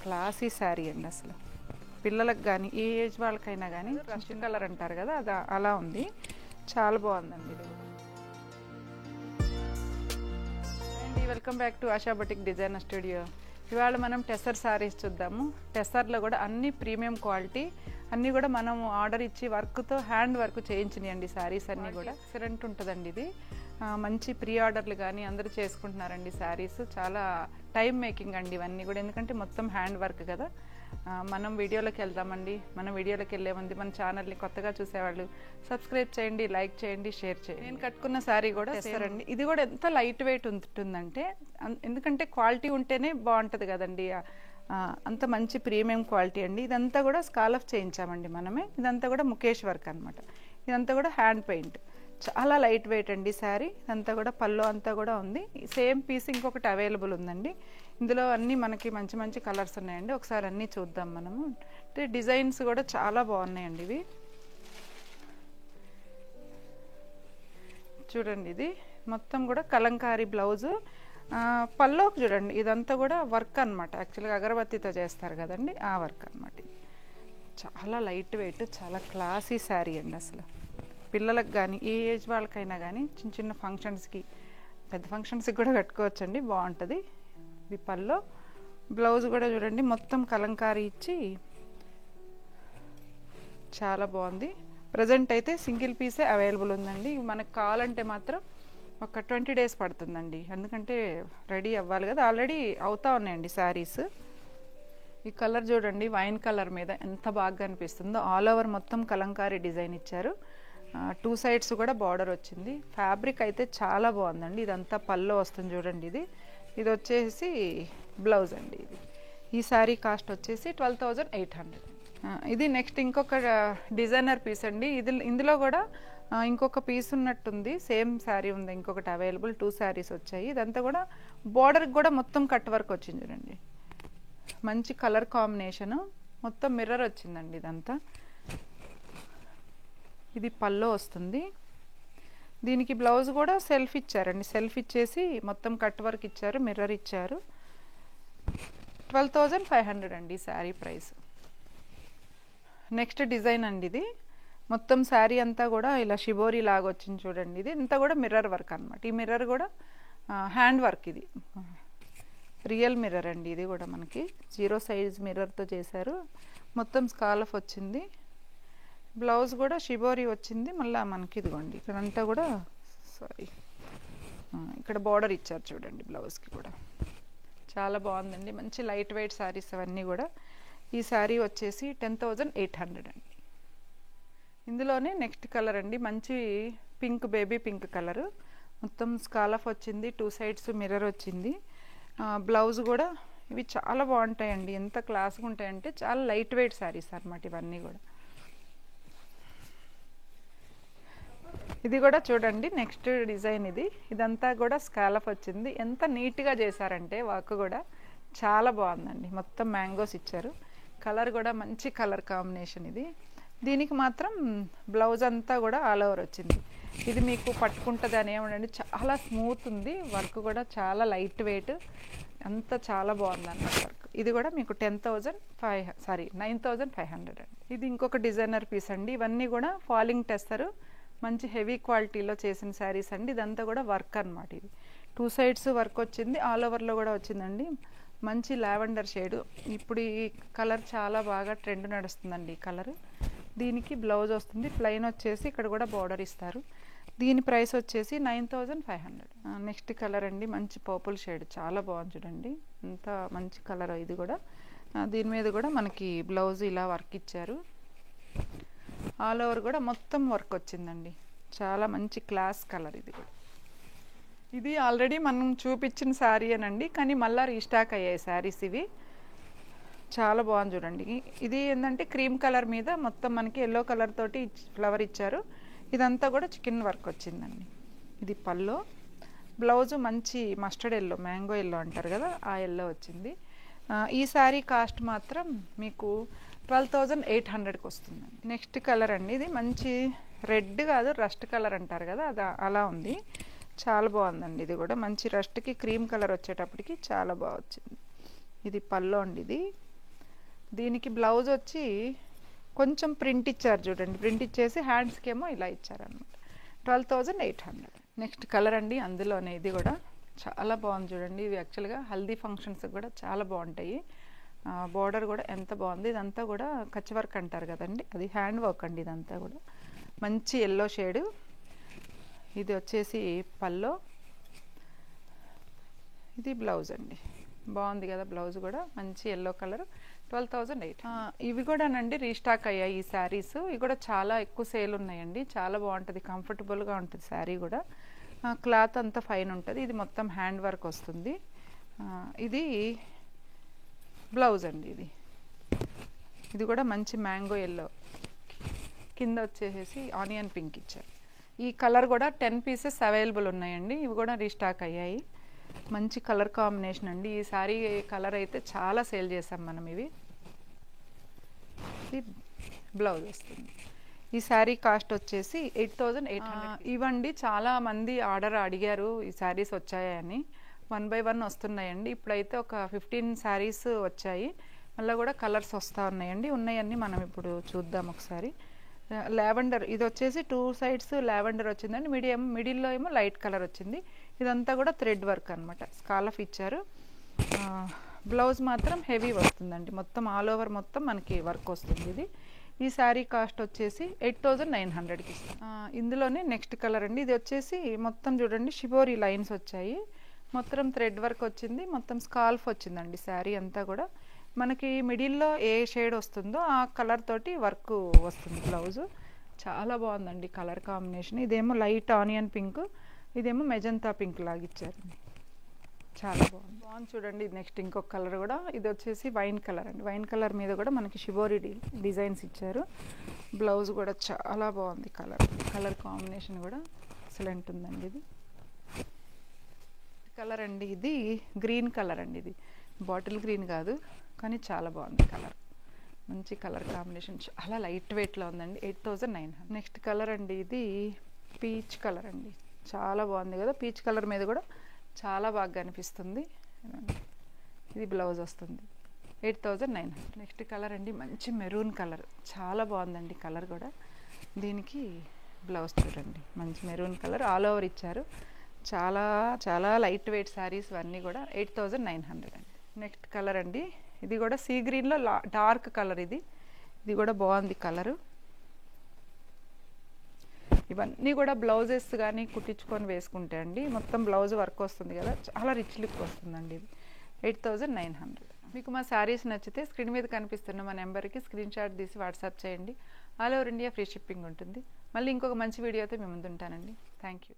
Classy sari అండి. అసలు పిల్లలకు కానీ ఏ ఏజ్ వాళ్ళకైనా కానీ రస్ట్ కలర్ అంటారు కదా, అది అలా ఉంది. చాలా బాగుందండి ఇది. And welcome back to ASHA boutique designer studio. ఇవాళ మనం టెసర్ శారీస్ చూద్దాము. టెసర్లో కూడా అన్ని ప్రీమియం క్వాలిటీ, అన్నీ కూడా మనం ఆర్డర్ ఇచ్చి వర్క్తో హ్యాండ్ వర్క్ చేయించినాయండి. శారీస్ అన్నీ కూడా ఎక్సలెంట్ ఉంటుందండి. ఇది మంచి ప్రీ ఆర్డర్లు కానీ అందరూ చేసుకుంటున్నారండి. శారీస్ చాలా టైం మేకింగ్ అండి ఇవన్నీ కూడా, ఎందుకంటే మొత్తం హ్యాండ్ వర్క్ కదా. మనం వీడియోలోకి వెళ్దామండి. మనం వీడియోలోకి వెళ్ళే ముందు మన ఛానల్ని కొత్తగా చూసేవాళ్ళు సబ్స్క్రైబ్ చేయండి, లైక్ చేయండి, షేర్ చేయండి. నేను కట్టుకున్న శారీ కూడా చేస్తారండి. ఇది కూడా ఎంత లైట్ వెయిట్ ఉంటుందంటే, ఎందుకంటే క్వాలిటీ ఉంటేనే బాగుంటుంది కదండి. అంత మంచి ప్రీమియం క్వాలిటీ అండి. ఇదంతా కూడా స్కాలఫ్ చేయించామండి మనమే. ఇదంతా కూడా ముఖేష్ వర్క్ అనమాట. ఇదంతా కూడా హ్యాండ్ పెయింట్. చాలా లైట్ వెయిట్ అండి శారీ. ఇదంతా కూడా పళ్ళు అంతా కూడా ఉంది. సేమ్ పీస్ ఇంకొకటి అవైలబుల్ ఉందండి. ఇందులో అన్నీ మనకి మంచి మంచి కలర్స్ ఉన్నాయండి. ఒకసారి అన్నీ చూద్దాం మనము. అంటే డిజైన్స్ కూడా చాలా బాగున్నాయండి ఇవి. చూడండి, ఇది మొత్తం కూడా కలంకారీ బ్లౌజు. పల్లోకి చూడండి, ఇదంతా కూడా వర్క్ అనమాట. యాక్చువల్గా అగరబత్తితో చేస్తారు కదండి, ఆ వర్క్ అనమాట. చాలా లైట్ వెయిట్, చాలా క్లాసీ శారీ అండి. అసలు పిల్లలకు కానీ ఏ ఏజ్ వాళ్ళకైనా కానీ చిన్న చిన్న ఫంక్షన్స్కి, పెద్ద ఫంక్షన్స్కి కూడా కట్టుకోవచ్చండి, బాగుంటుంది. ఇది పల్లో. బ్లౌజ్ కూడా చూడండి మొత్తం కలంకారీ ఇచ్చి చాలా బాగుంది. ప్రజెంట్ అయితే సింగిల్ పీసే అవైలబుల్ ఉందండి. మనకు కావాలంటే మాత్రం ఒక 20 days పడుతుందండి, ఎందుకంటే రెడీ అవ్వాలి కదా. ఆల్రెడీ అవుతా ఉన్నాయండి శారీస్. ఈ కలర్ చూడండి, వైన్ కలర్ మీద ఎంత బాగా కనిపిస్తుందో. ఆల్ ఓవర్ మొత్తం కలంకారీ డిజైన్ ఇచ్చారు. 2 sides కూడా బార్డర్ వచ్చింది. ఫ్యాబ్రిక్ అయితే చాలా బాగుందండి. ఇదంతా పల్లో వస్తుంది చూడండి. ఇది వచ్చేసి బ్లౌజ్ అండి. ఈ శారీ కాస్ట్ వచ్చేసి 12,800. ఇది నెక్స్ట్ ఇంకొక డిజైనర్ పీస్ అండి. ఇందులో కూడా ఇంకొక పీస్ ఉన్నట్టుంది. సేమ్ శారీ ఉంది ఇంకొకటి అవైలబుల్. 2 sarees వచ్చాయి. ఇదంతా కూడా బార్డర్కి కూడా మొత్తం కట్ వర్క్ వచ్చింది చూడండి. మంచి కలర్ కాంబినేషను, మొత్తం మిర్రర్ వచ్చిందండి ఇదంతా. ఇది పల్లో వస్తుంది. దీనికి బ్లౌజ్ కూడా సెల్ఫ్ ఇచ్చారండి. సెల్ఫ్ ఇచ్చేసి మొత్తం కట్ వర్క్ ఇచ్చారు, మిర్రర్ ఇచ్చారు. 12,500 అండి శారీ ప్రైస్. నెక్స్ట్ డిజైన్ అండి. ఇది మొత్తం శారీ అంతా కూడా ఇలా షిబోరీ లాగా వచ్చింది చూడండి. ఇది అంతా కూడా మిర్రర్ వర్క్ అనమాట. ఈ మిర్రర్ కూడా హ్యాండ్ వర్క్. ఇది రియల్ మిర్రర్ అండి. ఇది కూడా మనకి 0 size మిర్రర్తో చేశారు. మొత్తం స్కాలఫ్ వచ్చింది. బ్లౌజ్ కూడా షిబోరీ వచ్చింది. మళ్ళీ మనకి ఇదిగోండి ఇక్కడంతా కూడా ఇక్కడ బార్డర్ ఇచ్చారు చూడండి. బ్లౌజ్కి కూడా చాలా బాగుందండి. మంచి లైట్ వెయిట్ శారీస్ అవన్నీ కూడా. ఈ శారీ వచ్చేసి 10,800 అండి. ఇందులోనే నెక్స్ట్ కలర్ అండి, మంచి పింక్, బేబీ పింక్ కలరు. మొత్తం స్కాలఫ్ వచ్చింది. 2 sides మిర్రర్ వచ్చింది. బ్లౌజ్ కూడా ఇవి చాలా బాగుంటాయండి. ఎంత క్లాస్గా ఉంటాయంటే చాలా లైట్ వెయిట్ శారీస్ అన్నమాట ఇవన్నీ కూడా. ఇది కూడా చూడండి నెక్స్ట్ డిజైన్. ఇదంతా కూడా స్కాలఫ్ వచ్చింది. ఎంత నీట్గా చేశారంటే వర్క్ కూడా చాలా బాగుందండి. మొత్తం మ్యాంగోస్ ఇచ్చారు. కలర్ కూడా మంచి కలర్ కాంబినేషన్. దీనికి మాత్రం బ్లౌజ్ అంతా కూడా ఆల్ ఓవర్ వచ్చింది. ఇది మీకు పట్టుకుంటుంది అని ఏమండి, చాలా స్మూత్ ఉంది. వర్క్ కూడా చాలా లైట్ వెయిట్, అంతా చాలా బాగుంది అన్నమాట వర్క్. ఇది కూడా మీకు 9,500 అండి. ఇది ఇంకొక డిజైనర్ పీస్ అండి. ఇవన్నీ కూడా ఫాలింగ్ టెస్సరు, మంచి హెవీ క్వాలిటీలో చేసిన శారీస్ అండి. ఇదంతా కూడా వర్క్ అనమాట. ఇది 2 sides వర్క్ వచ్చింది. ఆల్ ఓవర్లో కూడా వచ్చిందండి. మంచి లావెండర్ షేడు. ఇప్పుడు ఈ కలర్ చాలా బాగా ట్రెండ్ నడుస్తుందండి ఈ కలర్. దీనికి బ్లౌజ్ వస్తుంది. ప్లెయిన్ వచ్చేసి ఇక్కడ కూడా బార్డర్ ఇస్తారు. దీని ప్రైస్ వచ్చేసి 9,500. నెక్స్ట్ కలర్ అండి, మంచి పర్పుల్ షేడ్. చాలా బాగుంది చూడండి, ఎంత మంచి కలర్. ఇది కూడా దీని మీద కూడా మనకి బ్లౌజ్ ఇలా వర్క్ ఇచ్చారు. ఆల్ ఓవర్ కూడా మొత్తం వర్క్ వచ్చిందండి. చాలా మంచి క్లాస్ కలర్. ఇది కూడా ఇది ఆల్రెడీ మనం చూపించిన శారీ అనండి, కానీ మళ్ళీ రీస్టాక్ అయ్యాయి శారీస్ ఇవి. చాలా బాగుంది చూడండి. ఇది ఏంటంటే క్రీమ్ కలర్ మీద మొత్తం మనకి ఎల్లో కలర్ తోటి ఫ్లవర్ ఇచ్చారు. ఇదంతా కూడా చికెన్ వర్క్ వచ్చిందండి. ఇది పల్లో. బ్లౌజు మంచి మస్టర్డ్ ఎల్లో, మ్యాంగో ఎల్లో అంటారు కదా, ఆ ఎల్లో వచ్చింది. ఈ శారీ కాస్ట్ మాత్రం మీకు 12,800కి వస్తుందండి. నెక్స్ట్ కలర్ అండి. ఇది మంచి రెడ్ కాదు, రస్ట్ కలర్ అంటారు కదా, అది అలా ఉంది. చాలా బాగుందండి. ఇది కూడా మంచి రస్ట్కి క్రీమ్ కలర్ వచ్చేటప్పటికి చాలా బాగా వచ్చింది. ఇది పల్లో అండి. ఇది దీనికి బ్లౌజ్ వచ్చి కొంచెం ప్రింట్ ఇచ్చారు చూడండి, ప్రింట్ ఇచ్చేసి హ్యాండ్స్కి ఏమో ఇలా ఇచ్చారనమాట. 12,800. నెక్స్ట్ కలర్ అండి, అందులోనే ఇది కూడా చాలా బాగుంది చూడండి. ఇవి యాక్చువల్గా హల్దీ ఫంక్షన్స్ కూడా చాలా బాగుంటాయి. బోర్డర్ కూడా ఎంత బాగుంది. ఇదంతా కూడా కచ్ వర్క్ అంటారు కదండి, అది హ్యాండ్ వర్క్ అండి. ఇదంతా కూడా మంచి ఎల్లో షేడు. ఇది వచ్చేసి పల్లో, ఇది బ్లౌజ్ అండి. బాగుంది కదా బ్లౌజ్ కూడా, మంచి ఎల్లో కలర్. 12,800. ఇవి కూడానండి రీస్టాక్ అయ్యాయి ఈ శారీస్. ఇవి కూడా చాలా ఎక్కువ సేల్ ఉన్నాయండి. చాలా బాగుంటుంది, కంఫర్టబుల్గా ఉంటుంది శారీ కూడా. క్లాత్ అంతా ఫైన్ ఉంటుంది. ఇది మొత్తం హ్యాండ్ వర్క్ వస్తుంది. ఇది బ్లౌజ్ అండి. ఇది కూడా మంచి మ్యాంగో ఎల్లో, కింద వచ్చేసి ఆనియన్ పింక్ ఇచ్చారు. ఈ కలర్ కూడా 10 పీసెస్ అవైలబుల్ ఉన్నాయండి. ఇవి కూడా రీస్టాక్ అయ్యాయి. మంచి కలర్ కాంబినేషన్ అండి. ఈ సారీ కలర్ అయితే చాలా సేల్ చేసాం మనం. ఇది బ్లౌజ్ వస్తుంది. ఈ శారీ కాస్ట్ వచ్చేసి 8,800. ఇవ్వండి, చాలా మంది ఆర్డర్ అడిగారు ఈ శారీస్ వచ్చాయని. 1 by 1 వస్తున్నాయండి. ఇప్పుడైతే ఒక 15 శారీస్ వచ్చాయి. మళ్ళీ కూడా కలర్స్ వస్తూ ఉన్నాయండి మనం ఇప్పుడు చూద్దాం ఒకసారి. లావెండర్, ఇది వచ్చేసి 2 sides లావెండర్ వచ్చిందండి. మిడిల్లో ఏమో లైట్ కలర్ వచ్చింది. ఇదంతా కూడా థ్రెడ్ వర్క్ అనమాట, స్కాలఫ్ ఇచ్చారు. బ్లౌజ్ మాత్రం హెవీ వస్తుందండి, మొత్తం ఆల్ ఓవర్ మొత్తం మనకి వర్క్ వస్తుంది. ఈ శారీ కాస్ట్ వచ్చేసి 8,900కి ఇస్తాం. ఇందులోనే నెక్స్ట్ కలర్ అండి. ఇది వచ్చేసి మొత్తం చూడండి షిబోరి లైన్స్ వచ్చాయి, మొత్తం థ్రెడ్ వర్క్ వచ్చింది, మొత్తం స్కాల్ఫ్ వచ్చిందండి. శారీ అంతా కూడా మనకి మిడిల్లో ఏ షేడ్ వస్తుందో ఆ కలర్ తోటి వర్క్ వస్తుంది బ్లౌజు. చాలా బాగుందండి కలర్ కాంబినేషన్. ఇదేమో లైట్ ఆనియన్ పింక్, ఇదేమో మెజంతా పింక్ లాగా ఇచ్చారు. చాలా బాగుంది చూడండి. నెక్స్ట్ ఇంకొక కలర్ కూడా, ఇది వచ్చేసి వైన్ కలర్ అండి. వైన్ కలర్ మీద కూడా మనకి షిబోరి డిజైన్స్ ఇచ్చారు. బ్లౌజ్ కూడా చాలా బాగుంది. కలర్ కాంబినేషన్ కూడా ఎక్సలెంట్ ఉందండి. ఇది కలర్ అండి, ఇది గ్రీన్ కలర్ అండి. ఇది బాటిల్ గ్రీన్ కాదు కానీ చాలా బాగుంది కలర్. మంచి కలర్ కాంబినేషన్, చాలా లైట్ వెయిట్లో ఉందండి. 8,900. నెక్స్ట్ కలర్ అండి, ఇది పీచ్ కలర్ అండి. చాలా బాగుంది కదా, పీచ్ కలర్ మీద కూడా చాలా బాగా అనిపిస్తుంది. ఇది బ్లౌజ్ వస్తుంది. 8,900. నెక్స్ట్ కలర్ అండి, మంచి మెరూన్ కలర్, చాలా బాగుందండి కలర్ కూడా. దీనికి బ్లౌజ్ చూడండి, మంచి మెరూన్ కలర్ ఆల్ ఓవర్ ఇచ్చారు. చాలా చాలా లైట్ వెయిట్ శారీస్ ఇవన్నీ కూడా. 8,900 అండి. నెక్స్ట్ కలర్ అండి, ఇది కూడా సీ గ్రీన్లో డార్క్ కలర్. ఇది కూడా బాగుంది కలరు. ఇవన్నీ కూడా బ్లౌజెస్ కానీ కుట్టించుకొని వేసుకుంటే అండి మొత్తం బ్లౌజ్ వర్క్ వస్తుంది కదా, చాలా రిచ్ లుక్ వస్తుందండి. ఇది 8,900. మీకు మా శారీస్ నచ్చితే స్క్రీన్ మీద కనిపిస్తున్న మా నెంబర్కి స్క్రీన్ షాట్ తీసి వాట్సాప్ చేయండి. All over India free shipping ఉంటుంది. మళ్ళీ ఇంకొక మంచి వీడియోతో మీ ముందు ఉంటానండి. Thank you.